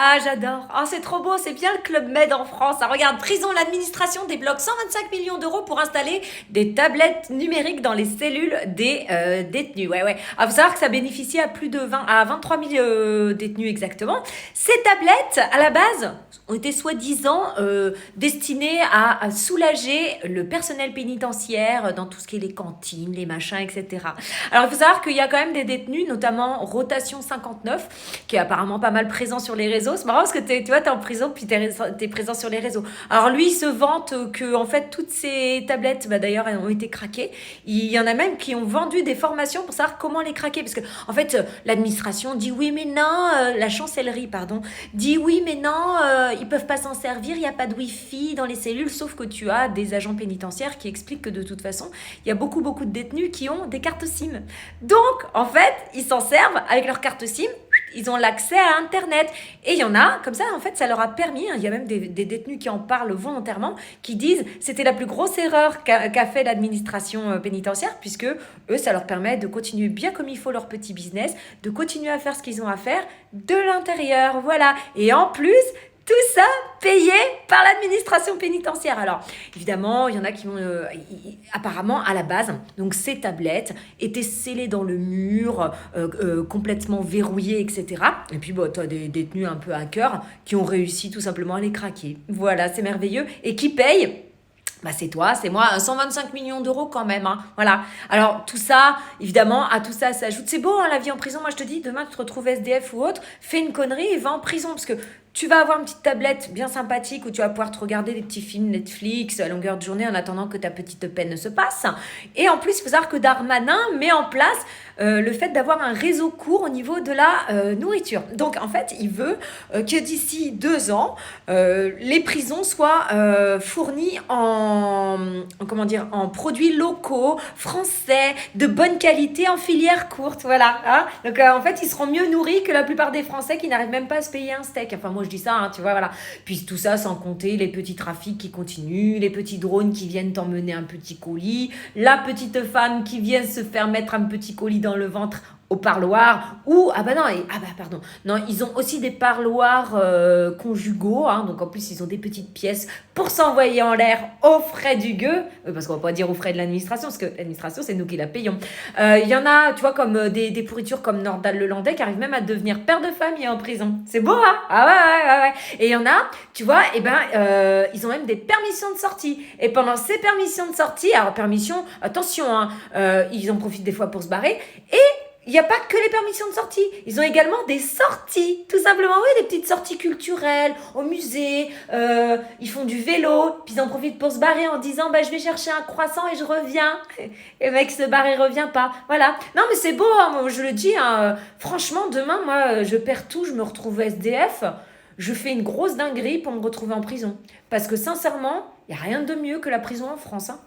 Ah, j'adore. Ah, c'est trop beau, c'est bien le Club Med en France. Ah, regarde, prison, l'administration débloque 125 millions d'euros pour installer des tablettes numériques dans les cellules des détenus. Ouais, ouais. Ah, faut savoir que ça bénéficie à plus de 20, à 23 000 détenus exactement. Ces tablettes, à la base, ont été soi-disant destinées à soulager le personnel pénitentiaire dans tout ce qui est les cantines, les machins, etc. Alors, il faut savoir qu'il y a quand même des détenus, notamment Rotation 59, qui est apparemment pas mal présent sur les réseaux. C'est marrant parce que tu vois, t'es en prison puis t'es présent sur les réseaux. Alors lui, il se vante que en fait toutes ces tablettes, bah d'ailleurs, elles ont été craquées. Il y en a même qui ont vendu des formations pour savoir comment les craquer, parce que en fait, l'administration dit oui mais non, la chancellerie pardon, dit oui mais non, ils peuvent pas s'en servir, il y a pas de wifi dans les cellules, sauf que tu as des agents pénitentiaires qui expliquent que de toute façon, il y a beaucoup de détenus qui ont des cartes SIM. Donc en fait, ils s'en servent avec leur carte SIM. Ils ont l'accès à Internet. Et il y en a, comme ça, en fait, ça leur a permis, il y a même des détenus qui en parlent volontairement, qui disent c'était la plus grosse erreur qu'a fait l'administration pénitentiaire, puisque eux, ça leur permet de continuer bien comme il faut leur petit business, de continuer à faire ce qu'ils ont à faire de l'intérieur. Voilà. Et en plus, tout ça payé par l'administration pénitentiaire. Alors, évidemment, il y en a qui vont... apparemment, à la base, donc ces tablettes étaient scellées dans le mur, complètement verrouillées, etc. Et puis, tu as des détenus un peu hackers qui ont réussi tout simplement à les craquer. Voilà, c'est merveilleux. Et qui payent bah c'est toi, c'est moi, 125 millions d'euros quand même, hein. Voilà. Alors tout ça, évidemment, à tout ça s'ajoute. C'est beau, hein, la vie en prison. Moi, je te dis, demain, tu te retrouves SDF ou autre, fais une connerie et va en prison. Parce que tu vas avoir une petite tablette bien sympathique où tu vas pouvoir te regarder des petits films Netflix à longueur de journée en attendant que ta petite peine se passe. Et en plus, il faut savoir que Darmanin met en place le fait d'avoir un réseau court au niveau de la nourriture. Donc, en fait, il veut que d'ici 2 ans, les prisons soient fournies comment dire, en produits locaux, français, de bonne qualité, en filière courte. Voilà. Hein. Donc, en fait, ils seront mieux nourris que la plupart des Français qui n'arrivent même pas à se payer un steak. Enfin, moi, je dis ça, hein, tu vois, voilà. Puis tout ça sans compter les petits trafics qui continuent, les petits drones qui viennent t'emmener un petit colis, la petite femme qui vient se faire mettre un petit colis dans le ventre au parloir, ou pardon, non, ils ont aussi des parloirs conjugaux, hein, donc en plus ils ont des petites pièces pour s'envoyer en l'air aux frais du gueux, parce qu'on va pas dire aux frais de l'administration, parce que l'administration c'est nous qui la payons. Il y en a, tu vois, comme des pourritures comme Nordal Lelandais qui arrivent même à devenir père de famille en prison. C'est beau, hein? Ah ouais. Et il y en a, tu vois, ils ont même des permissions de sortie. Et pendant ces permissions de sortie, alors permission, attention, hein, ils en profitent des fois pour se barrer, et il n'y a pas que les permissions de sortie. Ils ont également des sorties. Tout simplement, oui, des petites sorties culturelles, au musée. Ils font du vélo. Puis ils en profitent pour se barrer en disant je vais chercher un croissant et je reviens. Et le mec se barre et revient pas. Voilà. Non, mais c'est beau, hein, moi, je le dis. Hein, franchement, demain, moi, je perds tout. Je me retrouve SDF. Je fais une grosse dinguerie pour me retrouver en prison. Parce que sincèrement, il n'y a rien de mieux que la prison en France. Hein.